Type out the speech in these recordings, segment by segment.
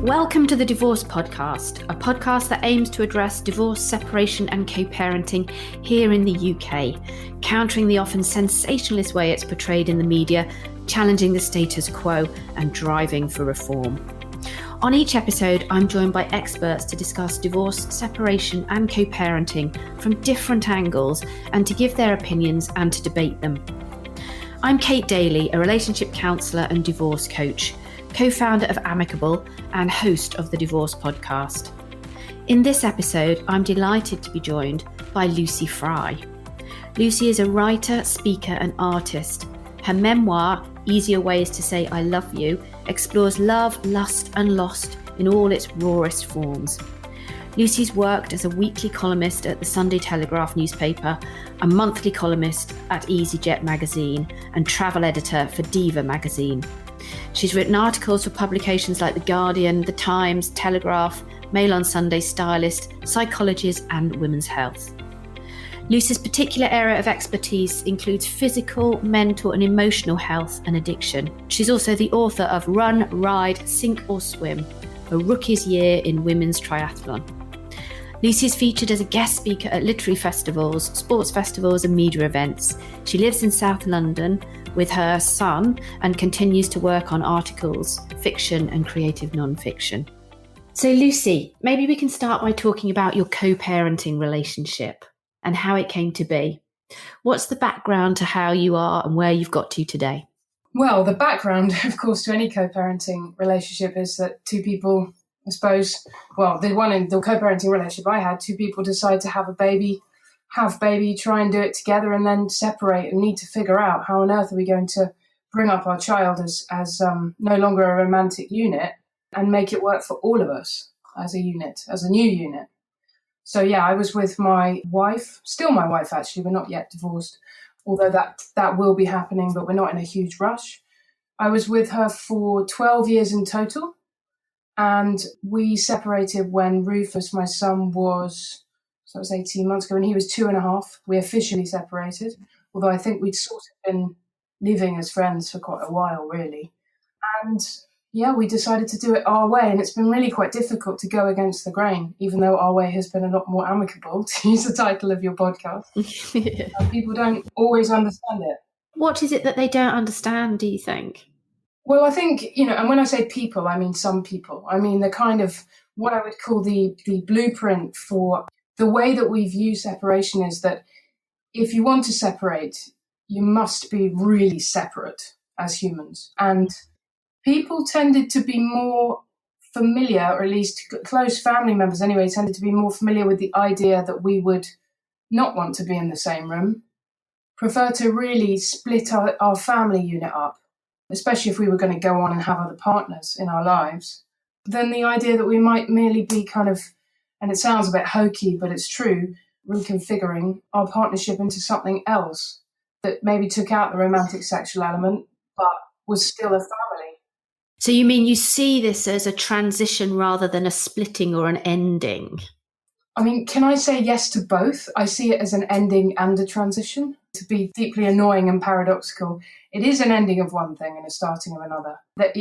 Welcome to the Divorce Podcast, a podcast that aims to address divorce, separation and co-parenting here in the UK, countering the often sensationalist way it's portrayed in the media, challenging the status quo and driving for reform. On each episode, I'm joined by experts to discuss divorce, separation and co-parenting from different angles and to give their opinions and to debate them. I'm Kate Daly, a relationship counsellor and divorce coach, co-founder of Amicable and host of the Divorce Podcast. In this episode, I'm delighted to be joined by Lucy Fry. Lucy is a writer, speaker and artist. Her memoir, Easier Ways to Say I Love You, explores love, lust and lost in all its rawest forms. Lucy's worked as a weekly columnist at the Sunday Telegraph newspaper, a monthly columnist at EasyJet magazine and travel editor for Diva magazine. She's written articles for publications like The Guardian, The Times, Telegraph, Mail on Sunday, Stylist, Psychologies and Women's Health. Lucy's particular area of expertise includes physical, mental and emotional health and addiction. She's also the author of Run, Ride, Sink or Swim, a rookie's year in women's triathlon. Lucy is featured as a guest speaker at literary festivals, sports festivals and media events. She lives in South London with her son and continues to work on articles, fiction and creative non-fiction. So Lucy, maybe we can start by talking about your co-parenting relationship and how it came to be. What's the background to how you are and where you've got to today? Well, the background, of course, to any co-parenting relationship is that two people, I suppose, well, the one in the co-parenting relationship I had, two people decide to have baby, try and do it together and then separate and need to figure out how on earth are we going to bring up our child as no longer a romantic unit and make it work for all of us as a unit, as a new unit. So yeah, I was with my wife, still my wife actually, we're not yet divorced, although that will be happening, but we're not in a huge rush. I was with her for 12 years in total, and we separated when Rufus, my son, was 18 months ago, and he was 2.5. We officially separated, although I think we'd sort of been living as friends for quite a while, really. And yeah, we decided to do it our way, and it's been really quite difficult to go against the grain, even though our way has been a lot more amicable, to use the title of your podcast. People don't always understand it. What is it that they don't understand, do you think? Well, I think, and when I say people, I mean some people. I mean the kind of what I would call the blueprint for the way that we view separation is that if you want to separate, you must be really separate as humans. And people tended to be more familiar, or at least close family members anyway, tended to be more familiar with the idea that we would not want to be in the same room, prefer to really split our family unit up, especially if we were going to go on and have other partners in our lives, than the idea that we might merely be kind of, and it sounds a bit hokey, but it's true, reconfiguring our partnership into something else that maybe took out the romantic sexual element, but was still a family. So you mean you see this as a transition rather than a splitting or an ending? I mean, can I say yes to both? I see it as an ending and a transition. To be deeply annoying and paradoxical, it is an ending of one thing and a starting of another. That,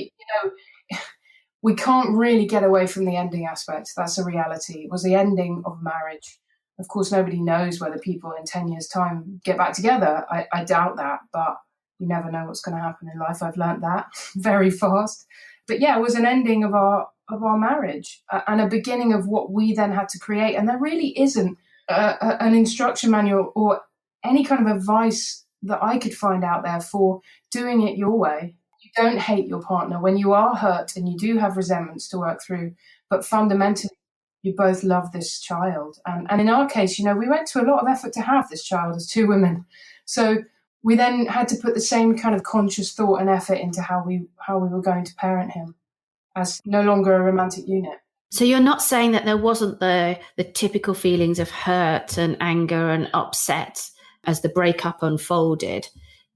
we can't really get away from the ending aspect. That's a reality. It was the ending of marriage. Of course, nobody knows whether people in 10 years' time get back together. I doubt that, but you never know what's going to happen in life. I've learned that very fast. But yeah, it was an ending of our marriage and a beginning of what we then had to create. And there really isn't an instruction manual or any kind of advice that I could find out there for doing it your way. You don't hate your partner when you are hurt and you do have resentments to work through, but fundamentally you both love this child. And in our case, we went to a lot of effort to have this child as two women. So we then had to put the same kind of conscious thought and effort into how we were going to parent him as no longer a romantic unit. So you're not saying that there wasn't the typical feelings of hurt and anger and upset as the breakup unfolded.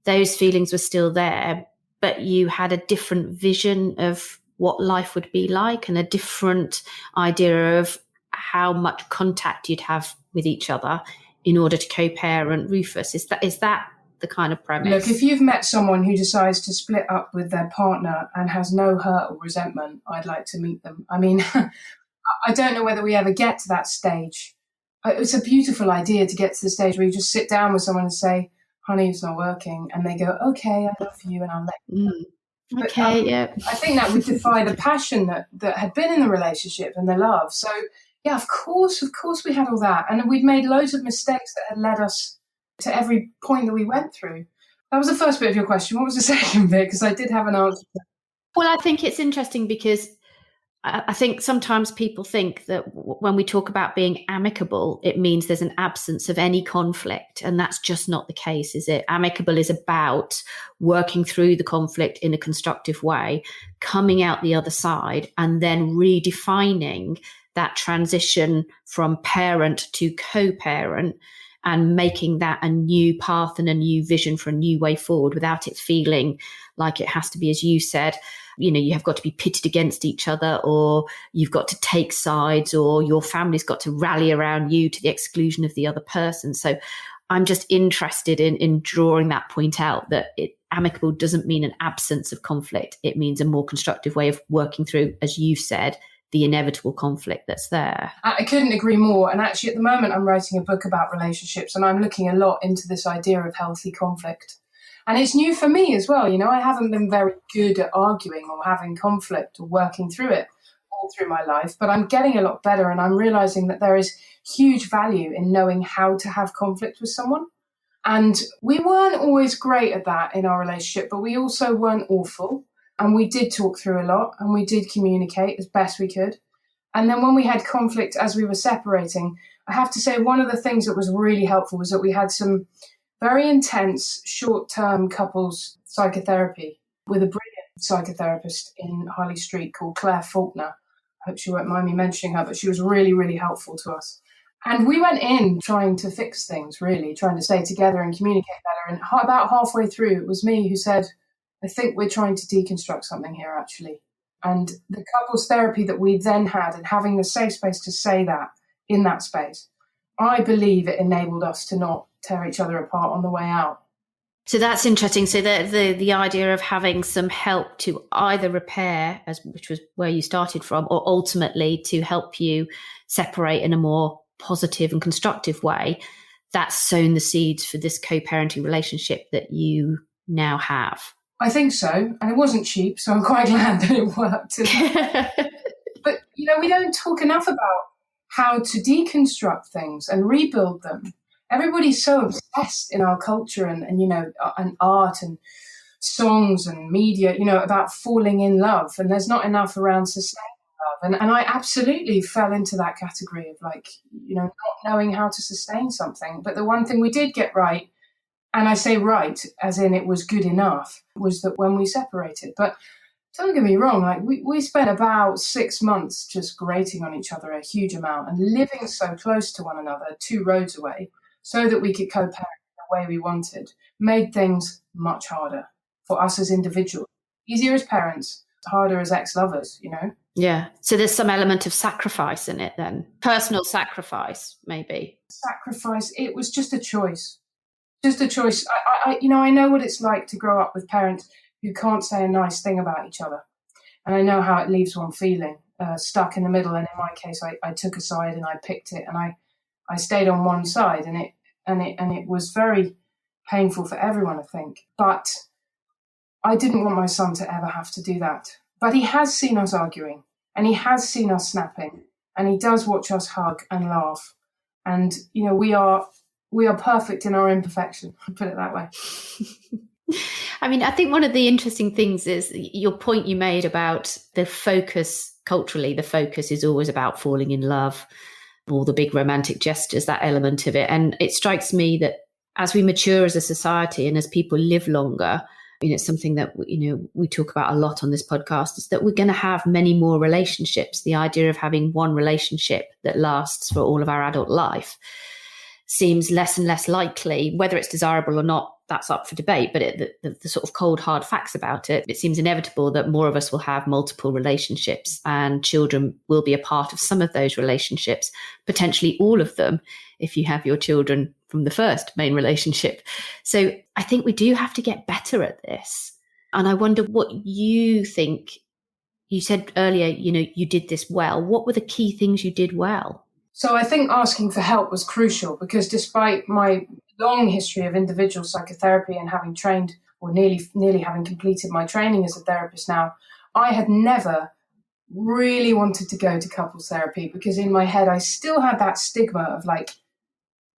Those feelings were still there, but you had a different vision of what life would be like and a different idea of how much contact you'd have with each other in order to co-parent Rufus. Is that the kind of premise? Look, if you've met someone who decides to split up with their partner and has no hurt or resentment, I'd like to meet them. I mean, I don't know whether we ever get to that stage. It's a beautiful idea to get to the stage where you just sit down with someone and say, honey, it's not working. And they go, okay, I love you and I'll let you know. Okay, yeah. I think that would defy the passion that had been in the relationship and the love. So, yeah, of course we had all that. And we'd made loads of mistakes that had led us to every point that we went through. That was the first bit of your question. What was the second bit? Because I did have an answer. Well, I think it's interesting because I think sometimes people think that when we talk about being amicable, it means there's an absence of any conflict. And that's just not the case, is it? Amicable is about working through the conflict in a constructive way, coming out the other side, and then redefining that transition from parent to co-parent and making that a new path and a new vision for a new way forward without it feeling like it has to be, as you said, you have got to be pitted against each other, or you've got to take sides, or your family's got to rally around you to the exclusion of the other person. So I'm just interested in drawing that point out, that amicable doesn't mean an absence of conflict. It means a more constructive way of working through, as you said, the inevitable conflict that's there. I couldn't agree more. And actually, at the moment, I'm writing a book about relationships, and I'm looking a lot into this idea of healthy conflict. And it's new for me as well. I haven't been very good at arguing or having conflict or working through it all through my life, but I'm getting a lot better, and I'm realizing that there is huge value in knowing how to have conflict with someone. And we weren't always great at that in our relationship, but we also weren't awful. And we did talk through a lot, and we did communicate as best we could. And then when we had conflict as we were separating, I have to say one of the things that was really helpful was that we had some very intense short-term couples psychotherapy with a brilliant psychotherapist in Harley Street called Claire Faulkner. I hope she won't mind me mentioning her, but she was really, really helpful to us. And we went in trying to fix things, really, trying to stay together and communicate better. And about halfway through, it was me who said, I think we're trying to deconstruct something here, actually. And the couples therapy that we then had, and having the safe space to say that in that space, I believe it enabled us to not tear each other apart on the way out. So that's interesting. So the idea of having some help to either repair, which was where you started from, or ultimately to help you separate in a more positive and constructive way, that's sown the seeds for this co-parenting relationship that you now have. I think so. And it wasn't cheap, so I'm quite glad that it worked. But, we don't talk enough about how to deconstruct things and rebuild them. Everybody's so obsessed in our culture and art and songs and media, about falling in love. And there's not enough around sustaining love. And I absolutely fell into that category of not knowing how to sustain something. But the one thing we did get right, and I say right, as in it was good enough, was that when we separated. But don't get me wrong, we spent about 6 months just grating on each other a huge amount and living so close to one another, 2 roads away, so that we could co-parent the way we wanted, made things much harder for us as individuals. Easier as parents, harder as ex-lovers, Yeah. So there's some element of sacrifice in it then. Personal sacrifice, maybe. Sacrifice. It was just a choice. Just a choice. I know what it's like to grow up with parents who can't say a nice thing about each other. And I know how it leaves one feeling stuck in the middle. And in my case, I took a side and I picked it, and I stayed on one side, and it was very painful for everyone, I think. But I didn't want my son to ever have to do that. But he has seen us arguing, and he has seen us snapping, and he does watch us hug and laugh. And, we are perfect in our imperfection, I'll put it that way. I mean, I think one of the interesting things is your point you made about the focus. Culturally, the focus is always about falling in love, all the big romantic gestures, that element of it. And it strikes me that as we mature as a society and as people live longer, it's something that, we talk about a lot on this podcast, is that we're going to have many more relationships. The idea of having one relationship that lasts for all of our adult life seems less and less likely. Whether it's desirable or not, that's up for debate, but the sort of cold, hard facts about it, it seems inevitable that more of us will have multiple relationships, and children will be a part of some of those relationships, potentially all of them, if you have your children from the first main relationship. So I think we do have to get better at this. And I wonder what you think. You said earlier, you did this well. What were the key things you did well? So I think asking for help was crucial, because despite my long history of individual psychotherapy and having trained, or nearly having completed my training as a therapist now, I had never really wanted to go to couples therapy, because in my head I still had that stigma of like,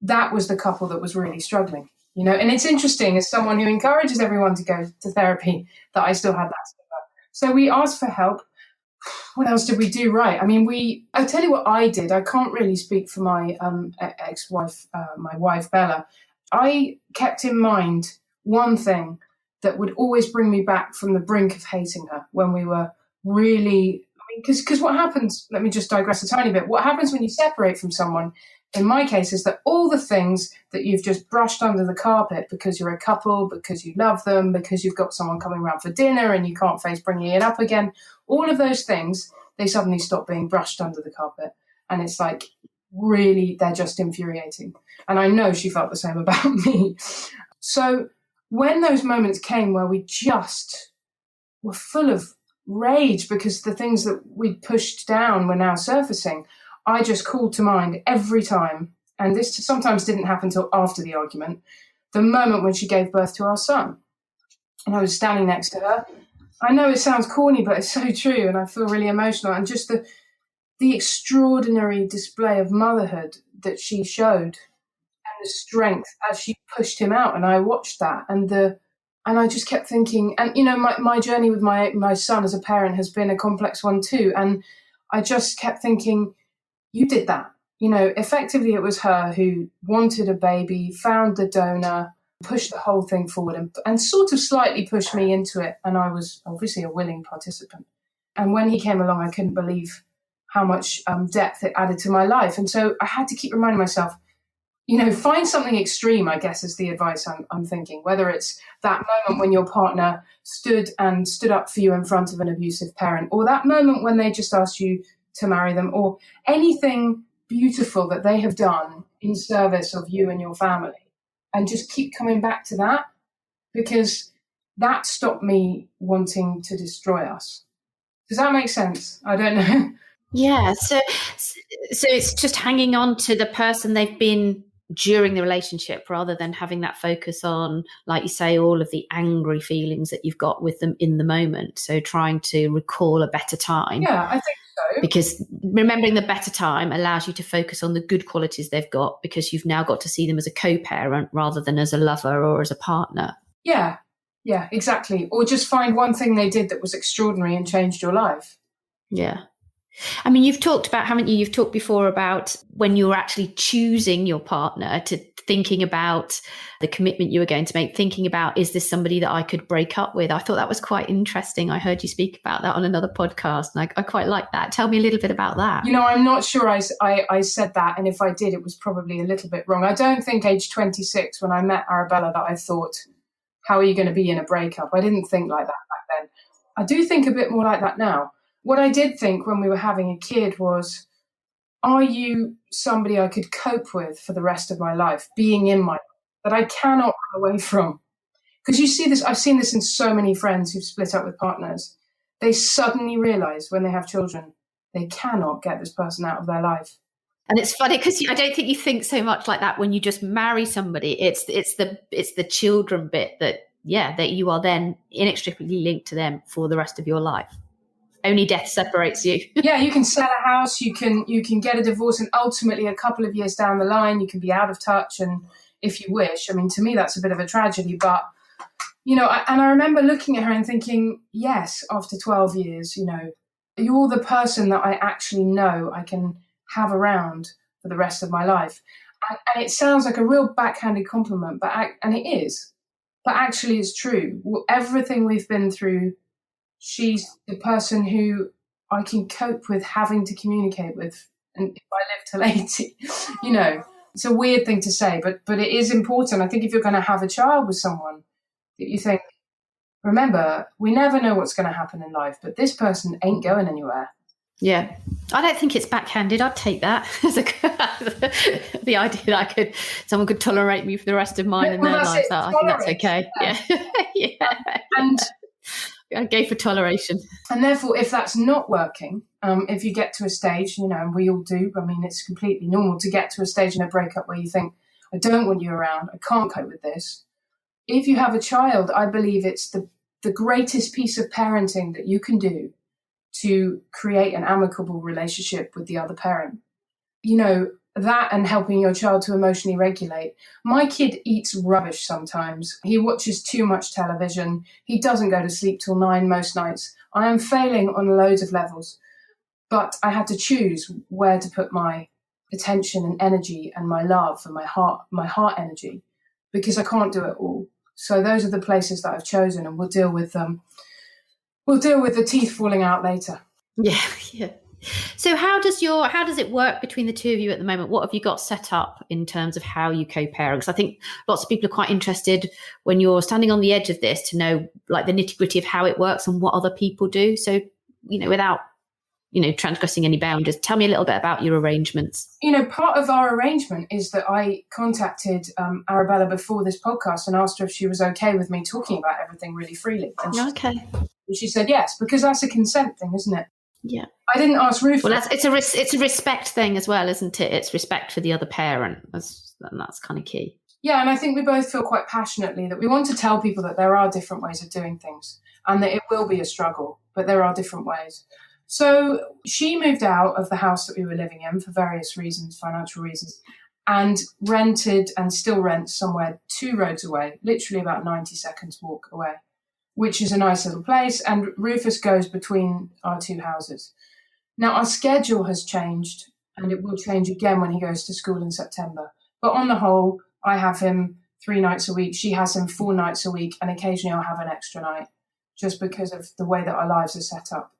that was the couple that was really struggling, And it's interesting, as someone who encourages everyone to go to therapy, that I still had that stigma. So we asked for help. What else did we do right? I mean, I'll tell you what I did. I can't really speak for my ex-wife, my wife, Bella. I kept in mind one thing that would always bring me back from the brink of hating her when we were really, because what happens, let me just digress a tiny bit. What happens when you separate from someone, in my case, is that all the things that you've just brushed under the carpet because you're a couple, because you love them, because you've got someone coming around for dinner and you can't face bringing it up again, all of those things, they suddenly stop being brushed under the carpet. And it's like, really, they're just infuriating. And I know she felt the same about me. So when those moments came where we just were full of rage because the things that we'd pushed down were now surfacing, I just called to mind every time, and this sometimes didn't happen till after the argument, the moment when she gave birth to our son. And I was standing next to her. I know it sounds corny, but it's so true, and I feel really emotional. And just the extraordinary display of motherhood that she showed, and the strength as she pushed him out. And I watched that, and I just kept thinking, and my journey with my son as a parent has been a complex one too. And I just kept thinking, you did that. Effectively it was her who wanted a baby, found the donor, pushed the whole thing forward and sort of slightly pushed me into it. And I was obviously a willing participant. And when he came along, I couldn't believe how much depth it added to my life. And so I had to keep reminding myself, find something extreme, I guess, is the advice I'm thinking, whether it's that moment when your partner stood up for you in front of an abusive parent, or that moment when they just asked you to marry them, or anything beautiful that they have done in service of you and your family. And just keep coming back to that, because that stopped me wanting to destroy us. Does that make sense? I don't know. Yeah. So it's just hanging on to the person they've been during the relationship, rather than having that focus on, like you say, all of the angry feelings that you've got with them in the moment. So trying to recall a better time. Yeah, I think so. Because remembering the better time allows you to focus on the good qualities they've got, because you've now got to see them as a co-parent rather than as a lover or as a partner. Yeah, exactly. Or just find one thing they did that was extraordinary and changed your life. Yeah. I mean, you've talked about, haven't you? You've talked before about when you were actually choosing your partner, to thinking about the commitment you were going to make, thinking about, is this somebody that I could break up with? I thought that was quite interesting. I heard you speak about that on another podcast, and I quite like that. Tell me a little bit about that. I'm not sure I said that. And if I did, it was probably a little bit wrong. I don't think age 26, when I met Arabella, that I thought, how are you going to be in a breakup? I didn't think like that back then. I do think a bit more like that now. What I did think when we were having a kid was, are you somebody I could cope with for the rest of my life, being in my life, that I cannot run away from? Because you see this, I've seen this in so many friends who've split up with partners. They suddenly realize when they have children, they cannot get this person out of their life. And it's funny because I don't think you think so much like that when you just marry somebody. It's the children bit that you are then inextricably linked to them for the rest of your life. Only death separates you. Yeah, you can sell a house, you can get a divorce, and ultimately a couple of years down the line, you can be out of touch. And if you wish, I mean, to me, that's a bit of a tragedy. But, I remember looking at her and thinking, yes, after 12 years, you're the person that I actually know I can have around for the rest of my life. And it sounds like a real backhanded compliment, and it is. But actually, it's true. Everything we've been through, she's the person who I can cope with having to communicate with, and if I live till 80, It's a weird thing to say, but it is important. I think if you're going to have a child with someone, that you think, remember, we never know what's going to happen in life, but this person ain't going anywhere. Yeah, I don't think it's backhanded. I'd take that as the idea that someone could tolerate me for the rest of mine and their lives. I think that's okay. Yeah. And I go for toleration. And therefore, if that's not working, if you get to a stage, and we all do, I mean, it's completely normal to get to a stage in a breakup where you think, I don't want you around, I can't cope with this. If you have a child, I believe it's the greatest piece of parenting that you can do to create an amicable relationship with the other parent. That and helping your child to emotionally regulate. My kid eats rubbish sometimes. He watches too much television. He doesn't go to sleep till 9 most nights. I am failing on loads of levels, but I had to choose where to put my attention and energy and my love and my heart energy, because I can't do it all. So those are the places that I've chosen, and we'll deal with the teeth falling out later. Yeah. So how does it work between the two of you at the moment? What have you got set up in terms of how you co-parent? Because I think lots of people are quite interested when you're standing on the edge of this to know like the nitty-gritty of how it works and what other people do. So, without, transgressing any boundaries, tell me a little bit about your arrangements. Part of our arrangement is that I contacted Arabella before this podcast and asked her if she was okay with me talking about everything really freely. And she said yes, because that's a consent thing, isn't it? Yeah. I didn't ask Rufus. Well, it's a respect thing as well, isn't it? It's respect for the other parent, and that's kind of key. Yeah, and I think we both feel quite passionately that we want to tell people that there are different ways of doing things and that it will be a struggle, but there are different ways. So she moved out of the house that we were living in for various reasons, financial reasons, and rented and still rents somewhere 2 roads away, literally about 90 seconds walk away, which is a nice little place. And Rufus goes between our 2 houses. Now, our schedule has changed, and it will change again when he goes to school in September. But on the whole, I have him 3 nights a week. She has him 4 nights a week, and occasionally I'll have an extra night just because of the way that our lives are set up.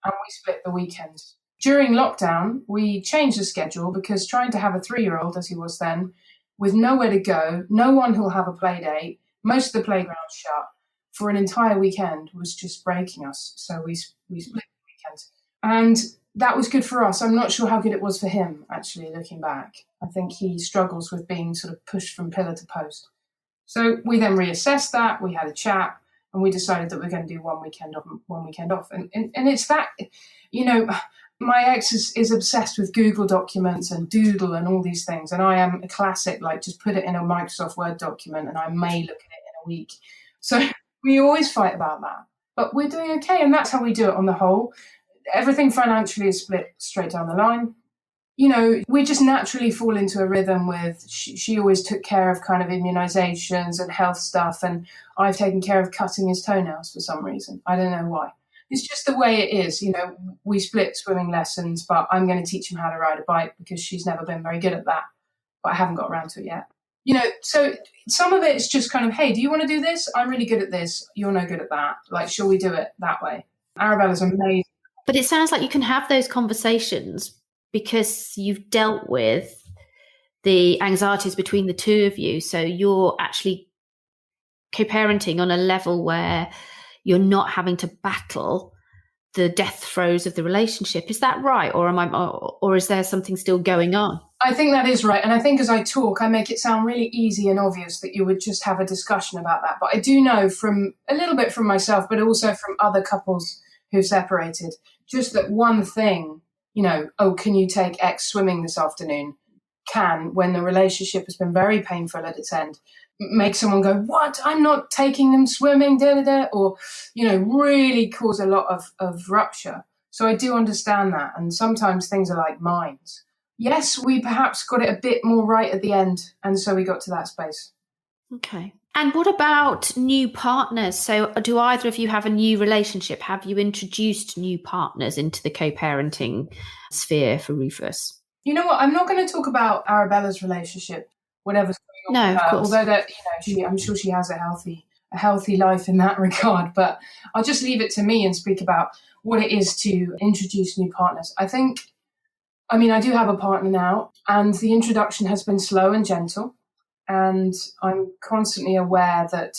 And we split the weekends. During lockdown, we changed the schedule because trying to have a 3-year-old, as he was then, with nowhere to go, no one who'll have a play date, most of the playgrounds shut, for an entire weekend was just breaking us. So we split the weekend. And that was good for us. I'm not sure how good it was for him, actually, looking back. I think he struggles with being sort of pushed from pillar to post. So we then reassessed that. We had a chat. And we decided that we're going to do 1 weekend off. And it's that, my ex is obsessed with Google documents and Doodle and all these things. And I am a classic, like just put it in a Microsoft Word document and I may look at it in a week. So we always fight about that. But we're doing okay. And that's how we do it on the whole. Everything financially is split straight down the line. We just naturally fall into a rhythm with, she always took care of kind of immunizations and health stuff. And I've taken care of cutting his toenails for some reason. I don't know why. It's just the way it is. We split swimming lessons, but I'm going to teach him how to ride a bike because she's never been very good at that. But I haven't got around to it yet. So some of it's just kind of, hey, do you want to do this? I'm really good at this. You're no good at that. Like, shall we do it that way? Arabella's amazing. But it sounds like you can have those conversations because you've dealt with the anxieties between the two of you. So you're actually co-parenting on a level where you're not having to battle the death throes of the relationship. Is that right? Or is there something still going on? I think that is right. And I think as I talk, I make it sound really easy and obvious that you would just have a discussion about that. But I do know from a little bit from myself, but also from other couples who've separated, just that one thing, can you take X swimming this afternoon? Can, when the relationship has been very painful at its end, make someone go, what? I'm not taking them swimming, or, really cause a lot of rupture. So I do understand that. And sometimes things are like mines. Yes, we perhaps got it a bit more right at the end. And so we got to that space. Okay. And what about new partners? So do either of you have a new relationship? Have you introduced new partners into the co-parenting sphere for Rufus? You know what? I'm not going to talk about Arabella's relationship, whatever's going on with her, although that, I'm sure she has a healthy life in that regard. But I'll just leave it to me and speak about what it is to introduce new partners. I think I mean, I do have a partner now, and the introduction has been slow and gentle. And I'm constantly aware that,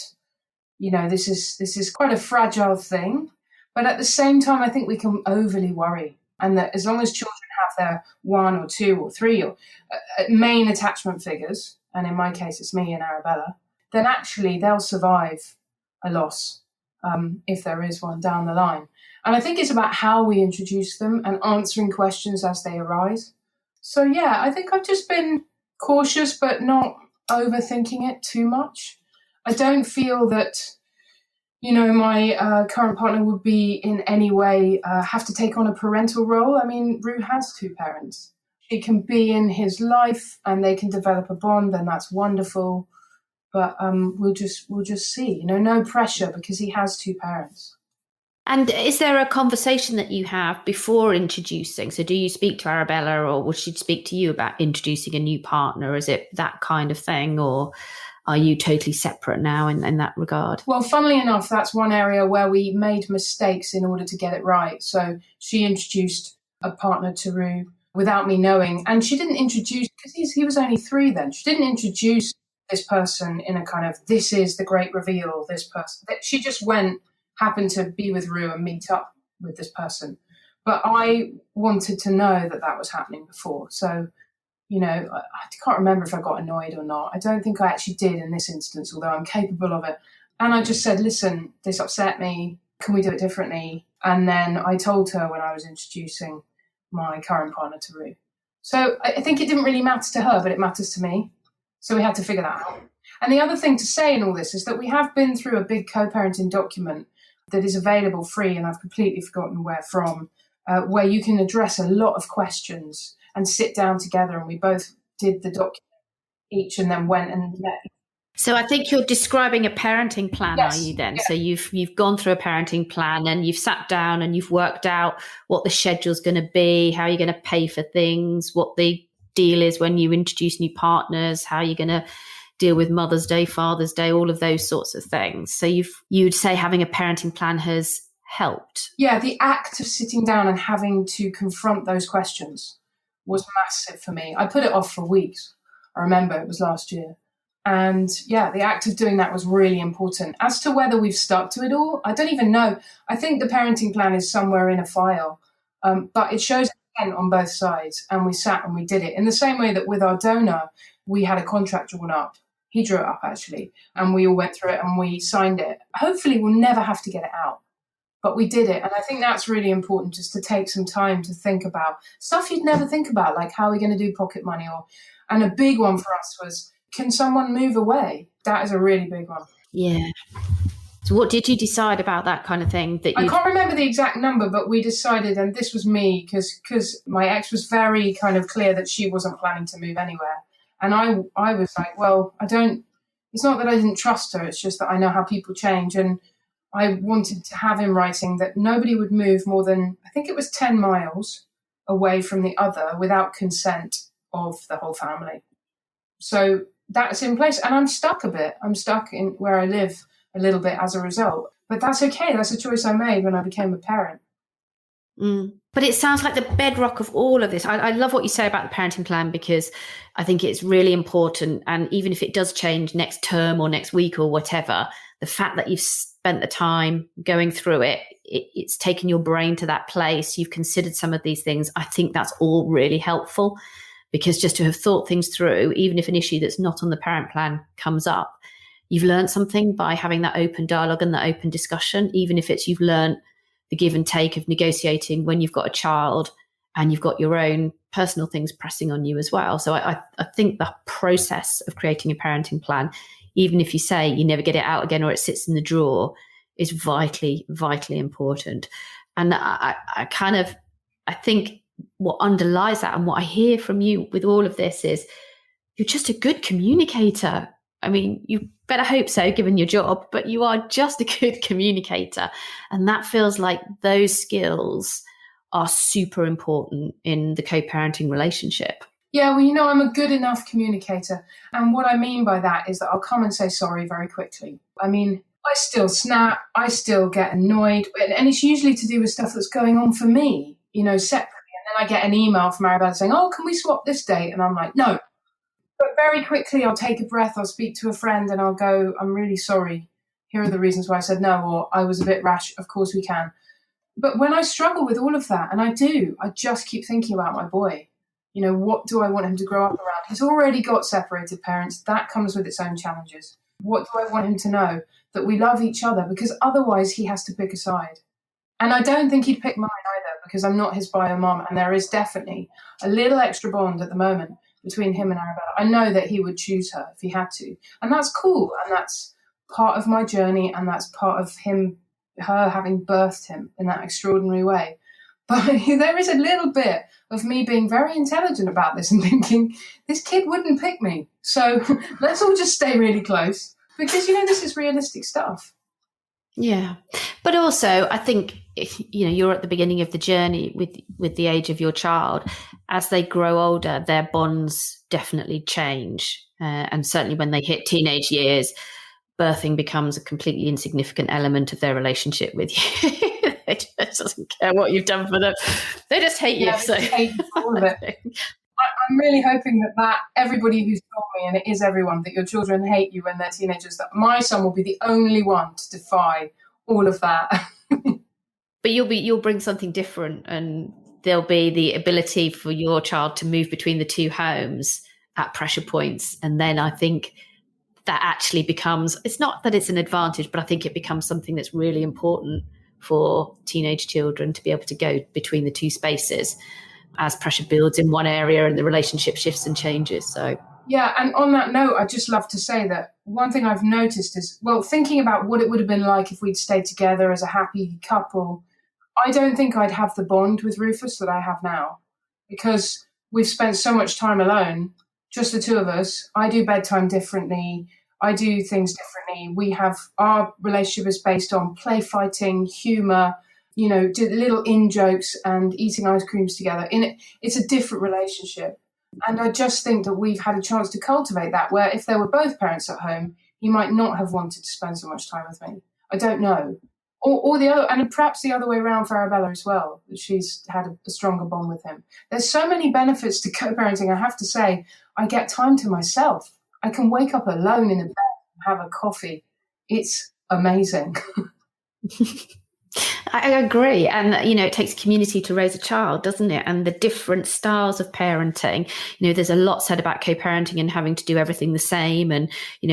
this is quite a fragile thing. But at the same time, I think we can overly worry. And that as long as children have their one or two or three or main attachment figures, and in my case, it's me and Arabella, then actually they'll survive a loss, if there is one down the line. And I think it's about how we introduce them and answering questions as they arise. So, yeah, I think I've just been cautious, but not overthinking it too much. I don't feel that, my current partner would be in any way have to take on a parental role. I mean, Rue has two parents. She can be in his life and they can develop a bond, and that's wonderful. But we'll just see. No pressure because he has two parents. And is there a conversation that you have before introducing? So do you speak to Arabella, or will she speak to you about introducing a new partner? Is it that kind of thing, or are you totally separate now in that regard? Well, funnily enough, that's one area where we made mistakes in order to get it right. So she introduced a partner to Rue without me knowing. And she didn't introduce, because he was only 3 then, she didn't introduce this person in a kind of, this is the great reveal, this person. She just happened to be with Rue and meet up with this person. But I wanted to know that was happening before. So, I can't remember if I got annoyed or not. I don't think I actually did in this instance, although I'm capable of it. And I just said, listen, this upset me. Can we do it differently? And then I told her when I was introducing my current partner to Rue. So I think it didn't really matter to her, but it matters to me. So we had to figure that out. And the other thing to say in all this is that we have been through a big co-parenting document that is available free, and I've completely forgotten where from, where you can address a lot of questions and sit down together. And we both did the document each and then went and met. So I think you're describing a parenting plan, Yes. Are you then? Yeah. So you've gone through a parenting plan and you've sat down and you've worked out what the schedule's going to be, how you're going to pay for things, what the deal is when you introduce new partners, how you're going to deal with Mother's Day, Father's Day, all of those sorts of things. So you'd say having a parenting plan has helped. Yeah, the act of sitting down and having to confront those questions was massive for me. I put it off for weeks. I remember it was last year. And yeah, the act of doing that was really important. As to whether we've stuck to it all, I don't even know. I think the parenting plan is somewhere in a file, but it shows intent on both sides. And we sat and we did it in the same way that with our donor, we had a contract drawn up. He drew it up actually, and we all went through it and we signed it. Hopefully we'll never have to get it out, but we did it. And I think that's really important, just to take some time to think about stuff you'd never think about, like how are we going to do pocket money, and a big one for us was, can someone move away? That is a really big one. Yeah. So what did you decide about that kind of thing? I can't remember the exact number, but we decided, and this was me, because my ex was very kind of clear that she wasn't planning to move anywhere. And I was like, well, it's not that I didn't trust her, it's just that I know how people change. And I wanted to have in writing that nobody would move more than, I think it was 10 miles away from the other without consent of the whole family. So that's in place. And I'm stuck a bit. I'm stuck in where I live a little bit as a result. But that's okay. That's a choice I made when I became a parent. But it sounds like the bedrock of all of this. I love what you say about the parenting plan, because I think it's really important. And even if it does change next term or next week or whatever, the fact that you've spent the time going through it's taken your brain to that place. You've considered some of these things. I think that's all really helpful, because just to have thought things through, even if an issue that's not on the parent plan comes up, you've learned something by having that open dialogue and that open discussion, even if it's you've learned the give and take of negotiating when you've got a child and you've got your own personal things pressing on you as well. So I think the process of creating a parenting plan, even if you say you never get it out again or it sits in the drawer, is vitally, vitally important. And I think what underlies that and what I hear from you with all of this is you're just a good communicator. I mean, you better hope so, given your job, but you are just a good communicator. And that feels like those skills are super important in the co-parenting relationship. Yeah, well, I'm a good enough communicator. And what I mean by that is that I'll come and say sorry very quickly. I mean, I still snap, I still get annoyed, and it's usually to do with stuff that's going on for me, separately. then I get an email from Arabella saying, oh, can we swap this date? And I'm like, no. But very quickly I'll take a breath, I'll speak to a friend and I'll go, I'm really sorry. Here are the reasons why I said no, or I was a bit rash. Of course we can. But when I struggle with all of that, and I just keep thinking about my boy. You know, what do I want him to grow up around? He's already got separated parents. That comes with its own challenges. What do I want him to know? That we love each other, because otherwise he has to pick a side. And I don't think he'd pick mine either, because I'm not his bio mom. And there is definitely a little extra bond at the moment between him and Arabella. I know that he would choose her if he had to. And that's cool. And that's part of my journey. And that's part of her having birthed him in that extraordinary way. But there is a little bit of me being very intelligent about this and thinking, this kid wouldn't pick me. So let's all just stay really close, because, this is realistic stuff. Yeah. But also, I think, you're at the beginning of the journey with the age of your child. As they grow older, their bonds definitely change. And certainly when they hit teenage years, birthing becomes a completely insignificant element of their relationship with you. They just doesn't care what you've done for them. They just hate you. So. They hate you for all of it. I'm really hoping that everybody who's told me, and it is everyone, that your children hate you when they're teenagers, that my son will be the only one to defy all of that. But you'll bring something different, and there'll be the ability for your child to move between the two homes at pressure points. And then I think that actually becomes, it's not that it's an advantage, but I think it becomes something that's really important for teenage children to be able to go between the two spaces as pressure builds in one area and the relationship shifts and changes. So yeah, and on that note, I'd just love to say that one thing I've noticed is, thinking about what it would have been like if we'd stayed together as a happy couple, I don't think I'd have the bond with Rufus that I have now, because we've spent so much time alone, just the two of us. I do bedtime differently. I do things differently. Our relationship is based on play fighting, humour, do little in-jokes and eating ice creams together. It's a different relationship. And I just think that we've had a chance to cultivate that, where if there were both parents at home, he might not have wanted to spend so much time with me. I don't know. Or the other, and perhaps the other way around for Arabella as well, that she's had a stronger bond with him. There's so many benefits to co-parenting. I have to say, I get time to myself. I can wake up alone in the bed and have a coffee. It's amazing. I agree. And, it takes community to raise a child, doesn't it? And the different styles of parenting, there's a lot said about co-parenting and having to do everything the same and,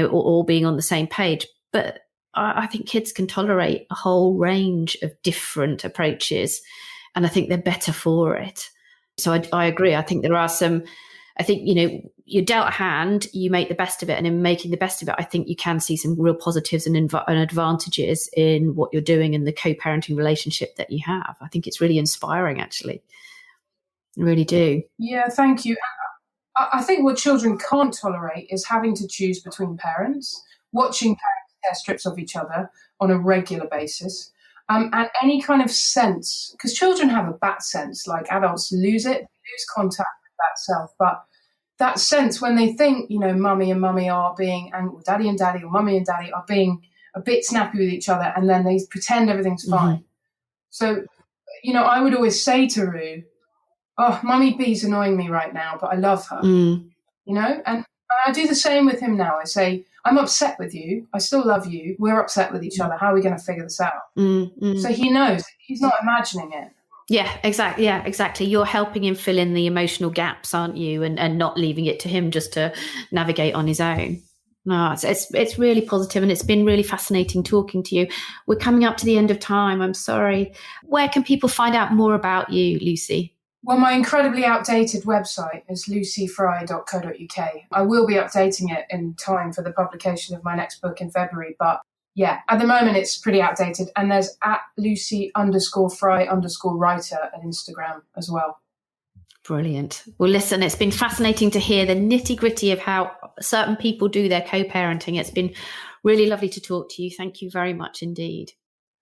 all being on the same page. But I think kids can tolerate a whole range of different approaches, and I think they're better for it. So I agree. I think there are you're dealt a hand, you make the best of it. And in making the best of it, I think you can see some real positives and advantages in what you're doing and the co-parenting relationship that you have. I think it's really inspiring, actually. I really do. Yeah, thank you. I think what children can't tolerate is having to choose between parents, watching parents tear strips of each other on a regular basis, and any kind of sense, because children have a bat sense, like adults lose contact with that self. But that sense when they think, mummy and mummy are being angry, daddy and daddy, or mummy and daddy are being a bit snappy with each other, and then they pretend everything's fine. Mm-hmm. So, I would always say to Rue, oh, Mummy B's annoying me right now, but I love her, and I do the same with him now. I say, I'm upset with you. I still love you. We're upset with each other. How are we going to figure this out? So he knows. He's not imagining it. Yeah, exactly. Yeah, exactly. You're helping him fill in the emotional gaps, aren't you? And not leaving it to him just to navigate on his own. No, it's really positive, and it's been really fascinating talking to you. We're coming up to the end of time. I'm sorry. Where can people find out more about you, Lucy? Well, my incredibly outdated website is lucyfry.co.uk. I will be updating it in time for the publication of my next book in February. But yeah, at the moment it's pretty outdated. And there's @Lucy_Fry_writer at Instagram as well. Brilliant. Well, listen, it's been fascinating to hear the nitty-gritty of how certain people do their co-parenting. It's been really lovely to talk to you. Thank you very much indeed.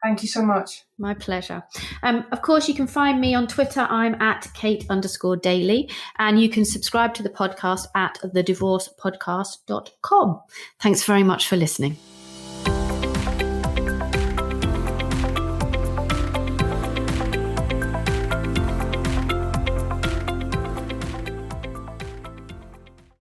Thank you so much. My pleasure. Of course, you can find me on Twitter. I'm @Kate_Daly, and you can subscribe to the podcast at thedivorcepodcast.com. Thanks very much for listening.